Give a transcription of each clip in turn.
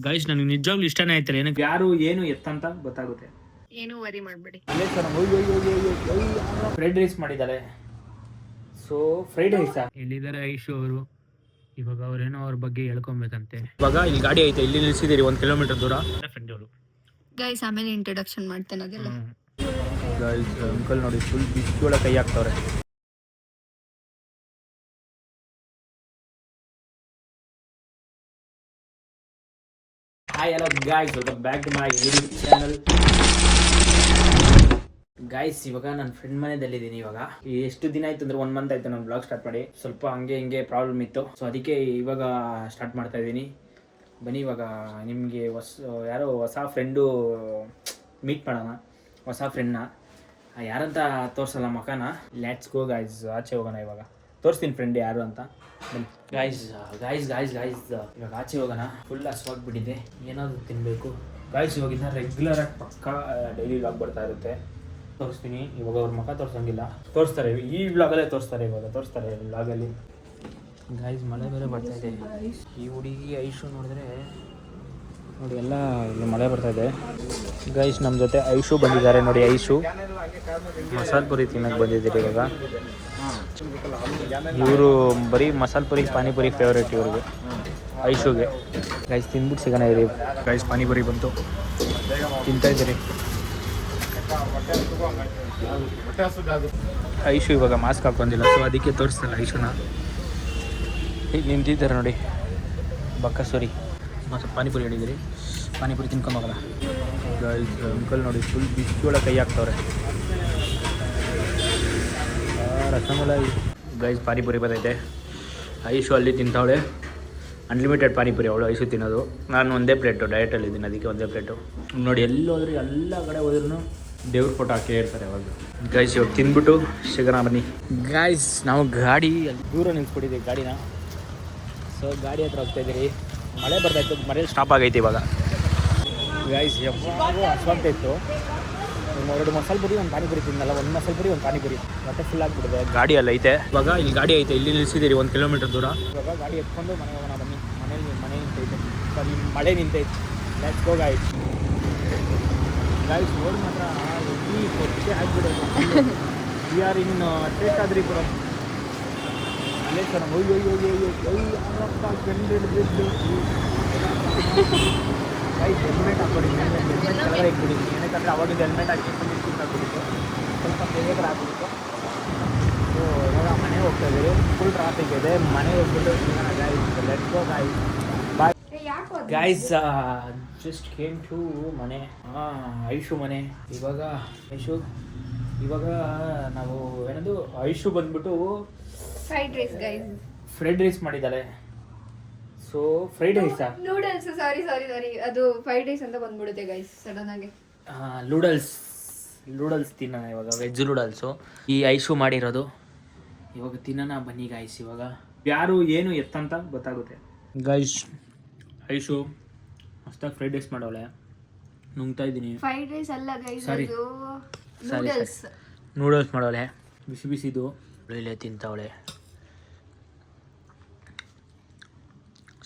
Guys ನನಗೆ ನಿಜವಾಗ್ಲೂ ಇಷ್ಟನೇ ಆಯ್ತಾರೆ. ಏನಕ್ಕೆ ಯಾರು ಏನು ಎತ್ತಂತ ಗೊತ್ತಾಗುತ್ತೆ. ಏನು ವರಿ ಮಾಡಬೇಡಿ. ಫ್ರೈಡ್ ರೈಸ್ ಮಾಡಿದ್ದಾರೆ. ಸೊ ಫ್ರೈಡ್ ರೈಸ್ ಎಲ್ಲಿದ್ದಾರೆ ಐಶು ಅವರು? ಇವಾಗ ಅವ್ರೇನೋ ಅವ್ರ ಬಗ್ಗೆ ಹೇಳ್ಕೊಬೇಕಂತೆ. ಇವಾಗ ಇಲ್ಲಿ ಗಾಡಿ ಐತೆ, ಇಲ್ಲಿ ನಿಲ್ಸಿದ್ದೀರಿ 1 ಕಿಲೋಮೀಟರ್ ದೂರ. ಫ್ರೆಂಡ್ ಅವರು ಗೈಸ್ ಆಮೇಲೆ ಇಂಟ್ರೊಡಕ್ಷನ್ ಮಾಡ್ತೇನೆ ಅದೆಲ್ಲ. ಗೈಸ್ ಅಂಕಲ್ ನೋಡಿ ಫುಲ್ ಬಿಸಿ ಒಳಗೆ ಕೈ ಹಾಕ್ತವ್ರೆ. Hi hello guys, welcome back to my YouTube channel. Guys ಇವಾಗ ನನ್ನ ಫ್ರೆಂಡ್ ಮನೆಯಲ್ಲಿದ್ದೀನಿ. ಇವಾಗ ಎಷ್ಟು ದಿನ ಆಯ್ತು ಅಂದ್ರೆ 1 ಮಂತ್ ಆಯ್ತು ನಾನು ಬ್ಲಾಗ್ ಸ್ಟಾರ್ಟ್ ಮಾಡಿ. ಸ್ವಲ್ಪ ಹಂಗೆ ಹಿಂಗೆ ಪ್ರಾಬ್ಲಮ್ ಇತ್ತು, ಸೊ ಅದಕ್ಕೆ ಇವಾಗ ಸ್ಟಾರ್ಟ್ ಮಾಡ್ತಾ ಇದ್ದೀನಿ. ಬನ್ನಿ ಇವಾಗ ನಿಮಗೆ ಯಾರೋ ಹೊಸ ಫ್ರೆಂಡು ಮೀಟ್ ಮಾಡೋಣ. ಹೊಸ ಫ್ರೆಂಡ್ನ ಯಾರಂತ ತೋರಿಸಲ್ಲ ಮಖನ. ಲೆಟ್ಸ್ ಗೋ ಗಾಯ್ಸ್, ಆಚೆ ಹೋಗೋಣ. ಇವಾಗ ತೋರಿಸ್ತೀನಿ ಫ್ರೆಂಡ್ ಯಾರು ಅಂತ. ಬನ್ನಿ ಗಾಯ್ಸ್ ಗಾಯ್ಸ್ ಗಾಯ್ಸ್ ಗಾಯ್ಸ್ ಇವಾಗ ಆಚೆ ಹೋಗೋಣ. ಫುಲ್ ಹಸುವಾಗ್ಬಿಟ್ಟಿದೆ, ಏನಾದರೂ ತಿನ್ನಬೇಕು ಗಾಯ್ಸ್. ಇವಾಗಿಂದ ರೆಗ್ಯುಲರಾಗಿ ಪಕ್ಕ ಡೈಲಿ ವ್ಲಾಗ್ ಬರ್ತಾ ಇರುತ್ತೆ. ತೋರಿಸ್ತೀನಿ. ಇವಾಗ ಅವ್ರ ಮುಖ ತೋರಿಸಂಗಿಲ್ಲ, ತೋರಿಸ್ತಾರೆ ಈ ವ್ಲಾಗಲ್ಲೇ ತೋರಿಸ್ತಾರೆ. ಇವಾಗ ತೋರಿಸ್ತಾರೆ ವ್ಲಾಗಲ್ಲಿ. ಗಾಯ್ಸ್ ಮಳೆ ಬೇರೆ ಬರ್ತಾ ಇದೆ. ಈ ಹುಡುಗಿ ಐಶು ನೋಡಿದ್ರೆ ನೋಡಿ ಎಲ್ಲ ಇಲ್ಲಿ ಮಳೆ ಬರ್ತಾ ಇದೆ. ಗೈಸ್ ನಮ್ಮ ಜೊತೆ ಐಶು ಬಂದಿದ್ದಾರೆ ನೋಡಿ. ಐಶು ಮಸಾಲೆ ಪುರಿ ತಿನ್ನಕ್ಕೆ ಬಂದಿದ್ದೀರಿ ಇವಾಗ. ಇವರು ಬರೀ ಮಸಾಲೆ ಪುರಿ ಪಾನಿಪುರಿ ಫೇವ್ರೇಟ್ ಇವ್ರಿಗೆ, ಐಶುಗೆ. ಗೈಸ್ ತಿಂದ್ಬಿಟ್ಟು ಸಿಗೋಣ ಇರಿ. ಗೈಸ್ ಪಾನಿಪುರಿ ಬಂತು, ತಿಂತಾ ಇದ್ದೀರಿ. ಐಶು ಇವಾಗ ಮಾಸ್ಕ್ ಹಾಕೊಂಡಿಲ್ಲ, ಸೊ ಅದಕ್ಕೆ ತೋರಿಸ್ತಲ್ಲ ಐಶುನ. ಈಗ ನಿಂತಿದ್ದಾರೆ ನೋಡಿ ಬಕ್ಕಸೂರಿ. ಪಾನಿಪುರಿ ಹೇಳಿದಿರಿ, ಪಾನಿಪುರಿ ತಿನ್ಕೊಂಡು ಹೋಗೋಣ. ಗೈಸ್ ಅಂಕಲ್ ನೋಡಿ ಫುಲ್ ಬಿಸಿ ಒಳಗೆ ಕೈ ಹಾಕ್ತವ್ರೆ. ರಸಮಲೈ. ಗೈಸ್ ಪಾನಿಪುರಿ ಬಂದೈತೆ. ಐಶು ಅಲ್ಲಿ ತಿಂತಾವಳೆ, ಅನ್ಲಿಮಿಟೆಡ್ ಪಾನಿಪುರಿ ಅವಳು ಐಶು ತಿನ್ನೋದು. ನಾನು ಒಂದೇ ಪ್ಲೇಟು ಡಯಟಲ್ಲಿದ್ದೀನಿ, ಅದಕ್ಕೆ ಒಂದೇ ಪ್ಲೇಟು. ನೋಡಿ ಎಲ್ಲೋದ್ರೂ ಎಲ್ಲ ಕಡೆ ಹೋದ್ರೂ ದೇವ್ರ ಫೋಟೋ ಹಾಕೇ ಇರ್ತಾರೆ ಅವಾಗ. ಗೈಸ್ ಇವಾಗ ತಿಂದ್ಬಿಟ್ಟು ಸಿಗೋಣ ಬನ್ನಿ. ಗೈಸ್ ನಾವು ಗಾಡಿ ಅಲ್ಲಿ ದೂರ ನಿಲ್ಸ್ಬಿಟ್ಟಿದ್ದೀವಿ ಗಾಡಿನ. ಸೊ ಗಾಡಿ ಹತ್ರ ಹೋಗ್ತಾ ಇದ್ದೀರಿ. ಮಳೆ ಬರ್ತಾಯಿತ್ತು, ಮಳೆ ಸ್ಟಾಪ್ ಆಗೈತೆ ಇವಾಗ. ಗೈಸ್ ಯಾವಾಗೂ ಹಸುವಾಗ್ತಾ ಇತ್ತು. 2 ಮಸಾಲೆ ಪುರಿ, 1 ಪಾನಿಪುರಿ ತಿನ್ನಲ್ಲ. 1 ಮಸಾಲೆ ಪುರಿ, 1 ಪಾನಿಪುರಿ, ಮತ್ತೆ ಫುಲ್ ಆಗಿಬಿಟ್ಟಿದೆ. ಗಾಡಿ ಎಲ್ಲ ಐತೆ. ಇವಾಗ ಇಲ್ಲಿ ಗಾಡಿ ಐತೆ, ಇಲ್ಲಿ ನಿಲ್ಸಿದ್ದೀರಿ 1 ಕಿಲೋಮೀಟರ್ ದೂರ. ಇವಾಗ ಗಾಡಿ ಎತ್ಕೊಂಡು ಮನೆ ಹೋಗೋಣ ಬನ್ನಿ. ಮನೆ ನಿಂತೈತೆ, ಸಾರಿ ಮಳೆ ನಿಂತೈತೆ. Let's go guys. Guys road ಮಾತ್ರ ಎಲ್ಲಿ ಕೊಚ್ಚೆ ಆಗಿಬಿಡೋದು. ವಿ ಆರ್ ಇನ್ ಟೇಕಾದ್ರಿಪುರಂ. ಅಲ್ಲೇ ಸರ್ ಯಾರಪ್ಪ ಗಂಡು ಹಿಡಿದಿದ್ದು. ಗೈಸ್ ಹೆಲ್ಮೆಟ್ ಹಾಕ್ಬಿಟ್ಟಿದ್ದೀನಿ, ಹೆಲ್ಮೆಟ್ ಕೆಳಗಡೆ ಇಟ್ಬಿಟ್ಟಿದ್ದೀನಿ. ಏನಕ್ಕಂದರೆ ಅವಾಗಿಂದ ಹೆಲ್ಮೆಟ್ ಹಾಕಿಕೊಂಡು ನಿಂತ್ಬಿಟ್ಟು ಸ್ವಲ್ಪ ಬೇಗ ಆಗ್ಬಿಟ್ಟಿತ್ತು. ಸೊ ಇವಾಗ ಮನೆಗೆ ಹೋಗ್ತಾ ಇದ್ದೀವಿ. ಫುಲ್ ಟ್ರಾಫಿಕ್ ಇದೆ. ಮನೆಗೆ ಹೋಗ್ಬಿಟ್ಟು guys let's go guys. Bye guys. Just came to ಮನೆ, ಐಶು ಮನೆ. ಇವಾಗ ಐಶು ಇವಾಗ ನಾವು ಏನದು ಐಶು ಬಂದ್ಬಿಟ್ಟು fried rice guys, fried rice ಮಾಡಿದ್ದಾರೆ. ಸೊ ಫ್ರೈಡ್ ರೈಸಾ ನೂಡಲ್ಸ್, ಸಾರಿ ಅದು ಫ್ರೈಡ್ ರೈಸ್ ಅಂತ ಬಂದ್ಬಿಡುತ್ತೆ ಗೈಸ್ ಸಡನ್ ಆಗಿ. ಲೂಡಲ್ಸ್ ತಿನ್ನೋಣ ಇವಾಗ, ವೆಜ್ ಲೂಡಲ್ಸು ಈ ಐಶು ಮಾಡಿರೋದು. ಇವಾಗ ತಿನ್ನೋಣ ಬನ್ನಿ ಗಾಯ್ಸ್. ಇವಾಗ ಯಾರು ಏನು ಎತ್ತಂತ ಗೊತ್ತಾಗುತ್ತೆ. ಗೈಸ್ ಐಶು ಮಸ್ತಾಗಿ ಫ್ರೈಡ್ ರೈಸ್ ಮಾಡೋಳೆ, ನುಂಗ್ತಾ ಇದ್ದೀನಿ. ಫ್ರೈಡ್ ರೈಸ್ ಅಲ್ಲ ಗೈಸ್, ಅದು ನೂಡಲ್ಸ್ ಮಾಡೋಳೆ, ಬಿಸಿ ಬಿಸಿದು ಇಲ್ಲೇ ತಿಂತಾವಳೆ.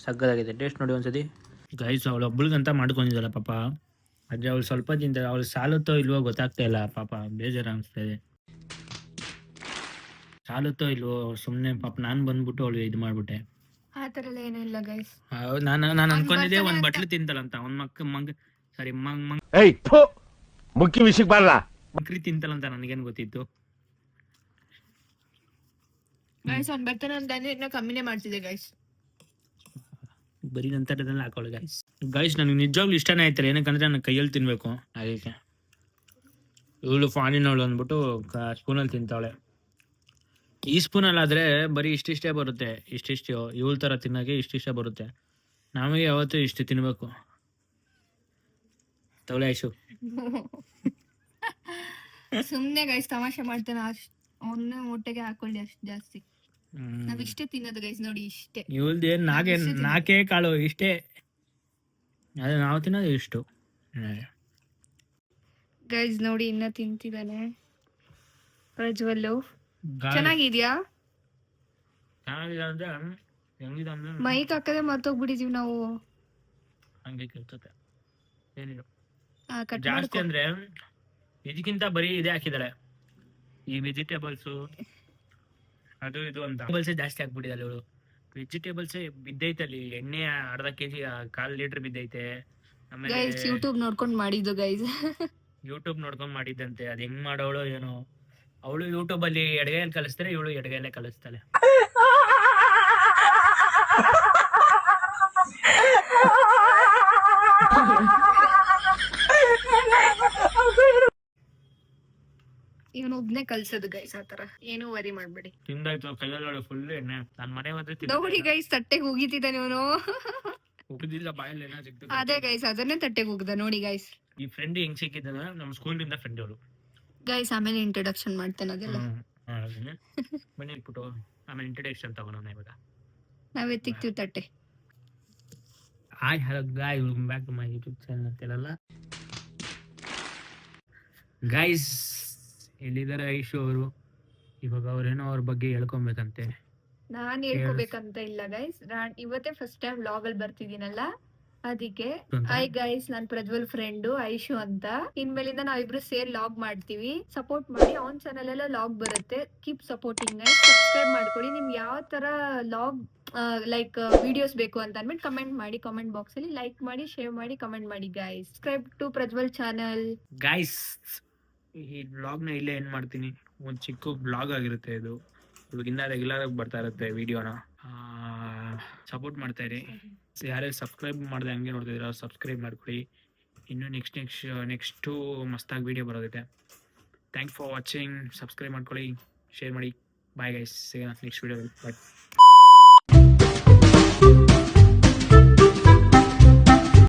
ಸಕ್ಕದಾಗಿದೆ, ಟೇಸ್ಟ್ ನೋಡಿ ಒಂದ್ಸತಿ. ಗೈಸ್ ಅವಳು ಒಬ್ಬಳಿಗಂತ ಮಾಡ್ಕೊಂಡಿದ್ದಾಳೆ ಪಾಪ. ಆದರೆ ಅವಳು ಸ್ವಲ್ಪ ತಿಂತಾಳೆ, ಅವಳು ಸಾಲುತ್ತೋ ಇಲ್ವೋ ಗೊತ್ತಾಗ್ತಾ ಇಲ್ಲ ಪಾಪ. ಬೇಜಾರು ಅನಿಸ್ತಾ ಇದೆ. ಸಾಲುತ್ತೋ ಇಲ್ವೋ ಸುಮ್ಮನೆ ಪಾಪ. ನಾನು ಬಂದ್ಬಿಟ್ಟು ಅವಳು ಇದು ಮಾಡ್ಬಿಟ್ಟೆ. ಆ ಥರ ಎಲ್ಲ ಏನೂ ಇಲ್ಲ ಗೈಸ್. ನಾನು ಅನ್ಕೊಂಡಿದ್ದೆ ಒಂದು ಬಟ್ಲು ತಿಂತಲಂತ, ಒಂದು ಮುಖ್ಯ ವಿಷಯಕ್ಕೆ ಬರಲ್ಲ, ಮಕ್ರಿ ತಿಂತಲಂತ ನನಗೇನು ಗೊತ್ತಿತ್ತು. ಗೈಸ್ ಅವ್ನು ಬರ್ತಾನೆ ಅಂತಂದ್ರೆ ಇನ್ನೂ ಕಮ್ಮಿನೇ ಮಾಡ್ತಿದ್ದೆ ಗೈಸ್. ಬರೀ ನಂತರದೆಲ್ಲ ಹಾಕೊಳ್ಳಿ ಗೈಸ್. ನನಗೆ ನಿಜವಾಗ್ಲೂ ಇಷ್ಟನೇ ಆಯ್ತಾರೆ. ಏನಕ್ಕಂದ್ರೆ ನನ್ನ ಕೈಯಲ್ಲಿ ತಿನ್ಬೇಕು, ಅದಕ್ಕೆ. ಇವಳು ಫಾನಿನವಳು ಅಂದ್ಬಿಟ್ಟು ಸ್ಪೂನಲ್ಲಿ ತಿಂತಾವಳೆ. ಈ ಸ್ಪೂನಲ್ಲಾದರೆ ಬರೀ ಇಷ್ಟಿಷ್ಟೇ ಬರುತ್ತೆ, ಇಷ್ಟಿಷ್ಟು. ಇವಳ ಥರ ತಿನ್ನೋಕೆ ಇಷ್ಟಿಷ್ಟೇ ಬರುತ್ತೆ. ನಮಗೆ ಯಾವತ್ತೂ ಇಷ್ಟು ತಿನ್ನಬೇಕು. ತಗೊಳ್ಳೆ ಐಶು. ಸುಮ್ಮನೆ ಗೈಸ್ ತಮಾಷೆ ಮಾಡ್ತೇನೆ. ಅಷ್ಟು ಒಂದೇ ಹೊಟ್ಟೆಗೆ ಹಾಕೊಳ್ಳಿ, ಅಷ್ಟು ಜಾಸ್ತಿ ನಾವ್ ಇಷ್ಟೇ ತಿನ್ನೋದು ಗೈಸ್. ನೋಡಿ ಇಷ್ಟೇ. ಇವಳ್ದು ನಾಲ್ಕೇ ಕಾಳು ಇಷ್ಟೇ, ಅದೇ ನಾವು ತಿನ್ನೋದು ಇಷ್ಟು. ಗೈಸ್ ನೋಡಿ ಇನ್ನ ತಿಂತಿದ್ದಾನೆ ಪ್ರಜ್ವಲ್ಲು. ಚೆನ್ನಾಗಿದ್ಯಾ? ಚೆನ್ನಾಗಿದೆ ಅಂದ್ರೆ ಹೆಂಗಿದೆ ಅಂದ್ರೆ ಮೈಕ್ ಹಾಕದೆ ಮರ್ತೋಗ್ಬಿಟ್ಟಿದೀವಿ ನಾವು. ಹಂಗೆ ಕೇಳ್ತದೆ ಏನಿಲ್ಲ ಕಟ್ ಜಾಸ್ತಿ ಮಾಡ್ಕೊ. ಅಂದ್ರೆ ಇದಕ್ಕಿಂತ ಬರೀ ಇದೇ ಹಾಕಿದಾಳೆ ಈ ವೆಜಿಟೇಬಲ್ಸು ಅದು ಇದು ಅಂತ ವೆಜಿಟೇಬಲ್ಸೇ ಜಾಸ್ತಿ ಹಾಕ್ಬಿಟ್ಟಿದ್ದಾಳೆ ಇವಳು ವೆಜಿಟೇಬಲ್ಸೇ ಬಿದ್ದೈತೆ ಅಲ್ಲಿ ಎಣ್ಣೆ ಅರ್ಧ ಕೆಜಿ 1/4 ಲೀಟರ್ ಬಿದ್ದೈತೆ ಆಮೇಲೆ ಗೈಸ್ ಯೂಟ್ಯೂಬ್ ನೋಡ್ಕೊಂಡ್ ಮಾಡಿದ್ದು ಗೈಸ್. ಯೂಟ್ಯೂಬ್ ನೋಡ್ಕೊಂಡ್ ಮಾಡಿದ್ದಂತೆ ಅದ್ ಹೆಂಗ್ ಮಾಡೋಳು ಏನೋ ಅವಳು ಯೂಟ್ಯೂಬ್ ಅಲ್ಲಿ ಎಡಗೈಯಲ್ಲಿ ಕಲಿಸ್ತಾರೆ ಇವಳು ಎಡಗೈಯಲ್ಲೇ ಕಲಿಸ್ತಾಳೆ ಇವನು ಒಬ್ನೇ ಕಲ್ಸೋದು ಗೈಸ್ ಆತರ, ಏನು ವರಿ ಮಾಡ್ಬೇಡಿ. ತಿಂದಾಯ್ತು ಕೈಯಲ್ಲಿ ಫುಲ್ ಎಣ್ಣೆ ನಾನ್ ಮನೆ ಹೋದ್ರೆ ನೋಡಿ ಗೈಸ್ ತಟ್ಟೆಗೆ ಹೋಗಿತಿದ್ದಾನೆ ಇವನು. ಉಗಿದಿಲ್ಲ ಬಾಯಲ್ಲಿ ಏನೋ ಸಿಕ್ತು ಅದೇ ಗೈಸ್ ಅದನ್ನೇ ತಟ್ಟೆಗೆ ಹೋಗ್ದ ನೋಡಿ ಗೈಸ್. ಈ ಫ್ರೆಂಡ್ ಹೆಂಗ್ ಸಿಕ್ಕಿದ್ದಾನ ನಮ್ಮ ಸ್ಕೂಲಿಂದ ಫ್ರೆಂಡ್ ಅವಳು ಗೈಸ್ ಆಮೇಲೆ ಇಂಟ್ರೊಡಕ್ಷನ್ ಮಾಡ್ತೇನೆ ಅದೆಲ್ಲ. ಬನ್ನಿ ಇಟ್ಬಿಟ್ಟು ಆಮೇಲೆ ಇಂಟ್ರಡಕ್ಷನ್ ತಗೋಣ ಇವಾಗ. ನಾವ್ ಎತ್ತಿಕ್ತಿವಿ ತಟ್ಟೆ. Hi hello guy welcome back to my YouTube channel ಅಂತೆಲ್ಲ ಗೈಸ್. ಎಲ್ಲಿದ್ದಾರೆ ಐಶು ಅವರು? ಇವಾಗ ಅವ್ರೇನೋ ಅವ್ರ ಬಗ್ಗೆ ಹೇಳ್ಕೊಬೇಕಂತೆ. ನಾನ್ ಹೇಳ್ಕೋಬೇಕಂತ ಇಲ್ಲ ಗೈಸ್, ನಾನ್ ಇವತ್ತೇ ಫಸ್ಟ್ ಟೈಮ್ ವ್ಲಾಗ್ ಅಲ್ಲಿ ಬರ್ತಿದ್ದೀನಲ್ಲ ಅದಕ್ಕೆ. ಹಾಯ್ ಗೈಸ್, ನಾನ್ ಪ್ರಜ್ವಲ್ ಫ್ರೆಂಡು ಐಶು ಅಂತ. ಇನ್ಮೇಲಿಂದ ನಾವಿಬ್ರು ಸೇರ್ ಲಾಗ್ ಮಾಡ್ತೀವಿ, ಸಪೋರ್ಟ್ ಮಾಡಿ. ಅವ್ನ್ ಚಾನಲ್ ಎಲ್ಲ ಲಾಗ್ ಬರುತ್ತೆ, ಕೀಪ್ ಸಪೋರ್ಟಿಂಗ್ ಗೈಸ್. ಸಬ್ಸ್ಕ್ರೈಬ್ ಮಾಡ್ಕೊಡಿ. ನಿಮ್ಗೆ ಯಾವ ತರ ಲಾಗ್ ಲೈಕ್ ವಿಡಿಯೋಸ್ ಬೇಕು ಅಂತ ಅಂದ್ಬಿಟ್ಟು ಕಮೆಂಟ್ ಮಾಡಿ. ಕಮೆಂಟ್ ಬಾಕ್ಸ್ ಅಲ್ಲಿ ಲೈಕ್ ಮಾಡಿ, ಶೇರ್ ಮಾಡಿ, ಕಮೆಂಟ್ ಮಾಡಿ guys. Subscribe to Prajwal channel guys. ಈ ಬ್ಲಾಗ್ನ ಇಲ್ಲೇ ಏನ್ ಮಾಡ್ತೀನಿ, ಒಂದು ಚಿಕ್ಕ ಬ್ಲಾಗ್ ಆಗಿರುತ್ತೆ ಇದು. ಇವಾಗಿಂದ ರೆಗ್ಯುಲರ್ ಆಗಿ ಬರ್ತಾ ಇರುತ್ತೆ ವಿಡಿಯೋನ. ಸಪೋರ್ಟ್ ಮಾಡ್ತಾ ಇರಿ. ಯಾರೇ ಸಬ್ಸ್ಕ್ರೈಬ್ ಮಾಡಿದೆ ಹಂಗೆ ನೋಡ್ತಿದ್ದೀರಾ ಸಬ್ಸ್ಕ್ರೈಬ್ ಮಾಡ್ಕೊಳ್ಳಿ. ಇನ್ನು ನೆಕ್ಸ್ಟು ಮಸ್ತಾಗಿ ವಿಡಿಯೋ ಬರೋದೈತೆ. Thank for watching. ಸಬ್ಸ್ಕ್ರೈಬ್ ಮಾಡ್ಕೊಳ್ಳಿ, ಶೇರ್ ಮಾಡಿ. ಬಾಯ್ ಗೈಸ್, ನೆಕ್ಸ್ಟ್ ವಿಡಿಯೋ ಬಾಯ್.